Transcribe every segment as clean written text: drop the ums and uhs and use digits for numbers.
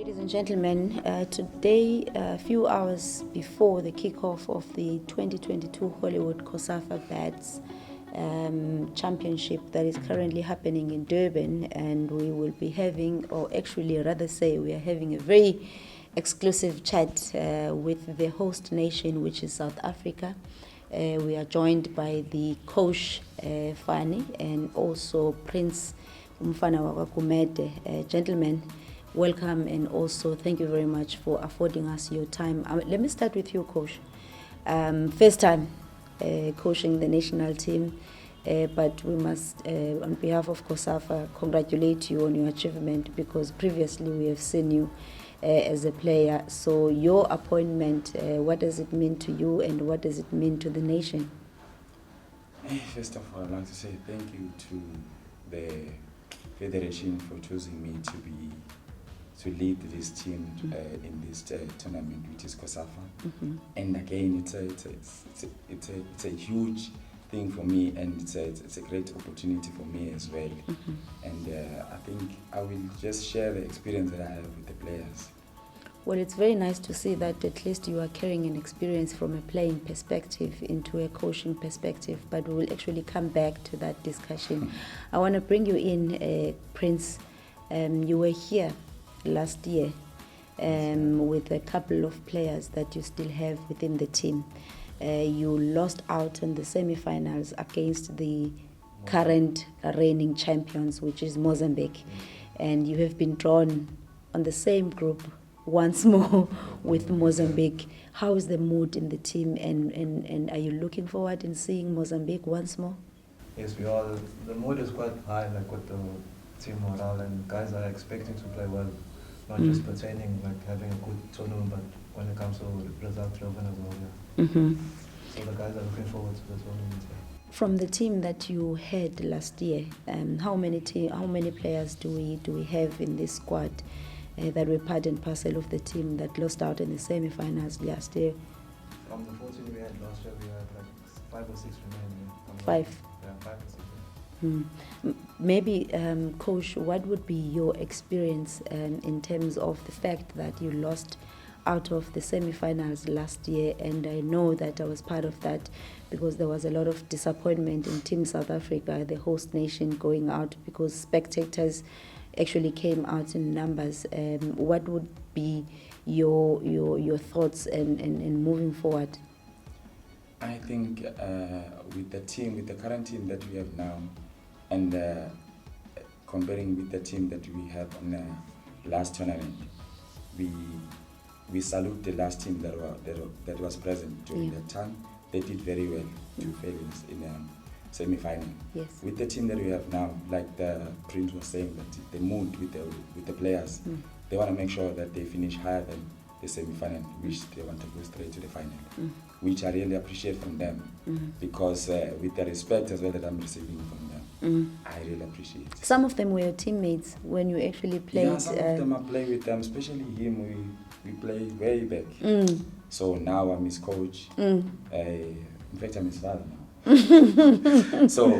Ladies and gentlemen, today, a few hours before the kickoff of the 2022 Hollywood COSAFA BETS championship that is currently happening in Durban, and we will be having, or actually rather say we are having a very exclusive chat with the host nation, which is South Africa. We are joined by the coach, Fani, and also Prince Gumede. Gentlemen, welcome, and also thank you very much for affording us your time. Let me start with you, Coach. First time coaching the national team, but we must, on behalf of COSAFA, congratulate you on your achievement, because previously we have seen you as a player. So your appointment, what does it mean to you, and what does it mean to the nation? First of all, I'd like to say thank you to the Federation for choosing me to lead this team in this tournament, which is COSAFA. And again, it's a huge thing for me, and it's a great opportunity for me as well. And I think I will just share the experience that I have with the players. Well, it's very nice to see that at least you are carrying an experience from a playing perspective into a coaching perspective, but we will actually come back to that discussion. I want to bring you in, Prince. You were here last year with a couple of players that you still have within the team. You lost out in the semi-finals against the current reigning champions, which is Mozambique. And you have been drawn on the same group once more with Mozambique. How is the mood in the team, and are you looking forward in seeing Mozambique once more? Yes, we are. The mood is quite high, like with the team morale, and guys are expecting to play well, not just pertaining like having a good tournament, but when it comes to result driven as well. So the guys are looking forward to the tournament. From the team that you had last year, how many players do we have in this squad that were part and parcel of the team that lost out in the semi-finals last year? From the 14 we had last year, we had like 5 or 6 remaining. 5? Yeah, 5 or 6. Maybe, Coach, what would be your experience in terms of the fact that you lost out of the semi-finals last year? And I know that I was part of that, because there was a lot of disappointment in Team South Africa, the host nation, going out because spectators actually came out in numbers. What would be your thoughts and moving forward? I think with the current team that we have now, and comparing with the team that we have on the last tournament, we salute the last team that was present during that time. They did very well to failures in semi-final. Yes. With the team that we have now, like the Prince was saying, that the mood with the players, they want to make sure that they finish higher than the semi-final, which they want to go straight to the final, which I really appreciate from them, because with the respect as well that I'm receiving from them, I really appreciate it. Some of them were your teammates when you actually played. Yeah, some of them I play with them, especially him. We played way back. So now I'm his coach. In fact, I'm his father now. So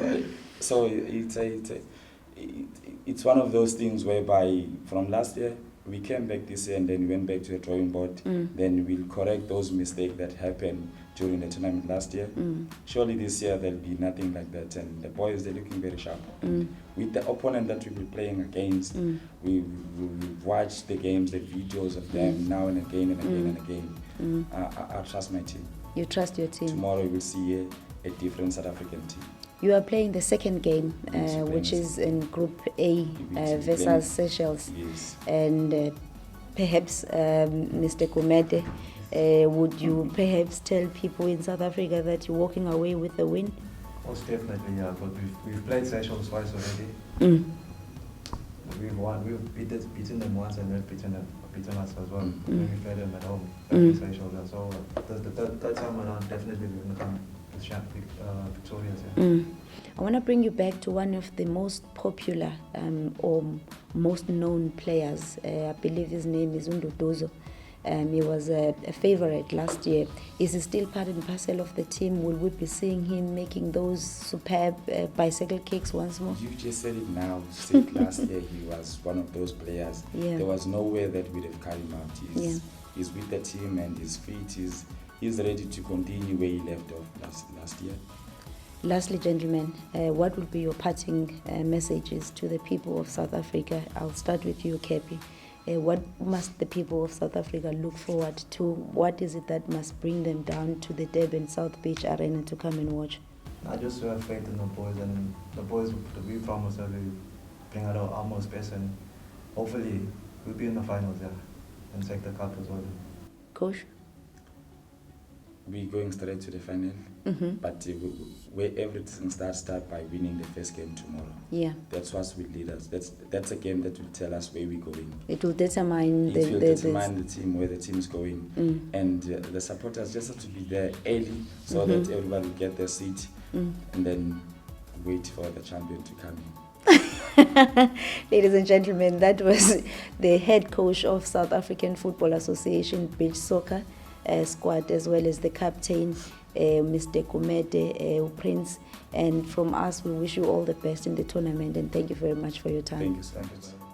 it's one of those things whereby from last year we came back this year, and then we went back to the drawing board. Then we'll correct those mistakes that happened during the tournament last year. Surely this year there'll be nothing like that, and the boys, they're looking very sharp. With the opponent that we'll be playing against, we watch the games, the videos of them now and again and again and again. I trust my team. You trust your team. Tomorrow we'll see a different South African team. You are playing the second game, which is in Group A versus Seychelles. Yes. And perhaps, Mr. Gumede, would you perhaps tell people in South Africa that you're walking away with the win? Most definitely, yeah. But we've played Seychelles twice already. We've won. We've beaten them once, and they've beaten us as well. When we played them at home, Seychelles. So the third time around, definitely we're going to come victorious. I want to bring you back to one of the most popular or most known players. I believe his name is Unduduzo. He was a favorite last year. Is he still part and parcel of the team? Will we be seeing him making those superb bicycle kicks once more? You just said it now. You said last year he was one of those players. Yeah. There was no way that we'd have cut him out. He's with the team and he's fit. He's ready to continue where he left off last year. Lastly, gentlemen, what would be your parting messages to the people of South Africa? I'll start with you, Kepi. What must the people of South Africa look forward to? What is it that must bring them down to the Durban South Beach Arena to come and watch? I just have faith in the boys, and the boys, we promise that we bring out our utmost best, and hopefully we'll be in the finals, and take the cup as well. Coach? We're going straight to the final, but where everything starts by winning the first game tomorrow. Yeah. That's what will lead us. That's a game that will tell us where we're going. It will determine it will determine the team, where the team is going. And the supporters just have to be there early so that everybody will get their seat and then wait for the champion to come in. Ladies and gentlemen, that was the head coach of South African Football Association Beach Soccer squad, as well as the captain, Mr. Gumede, Prince. And from us, we wish you all the best in the tournament, and thank you very much for your time. Thank you.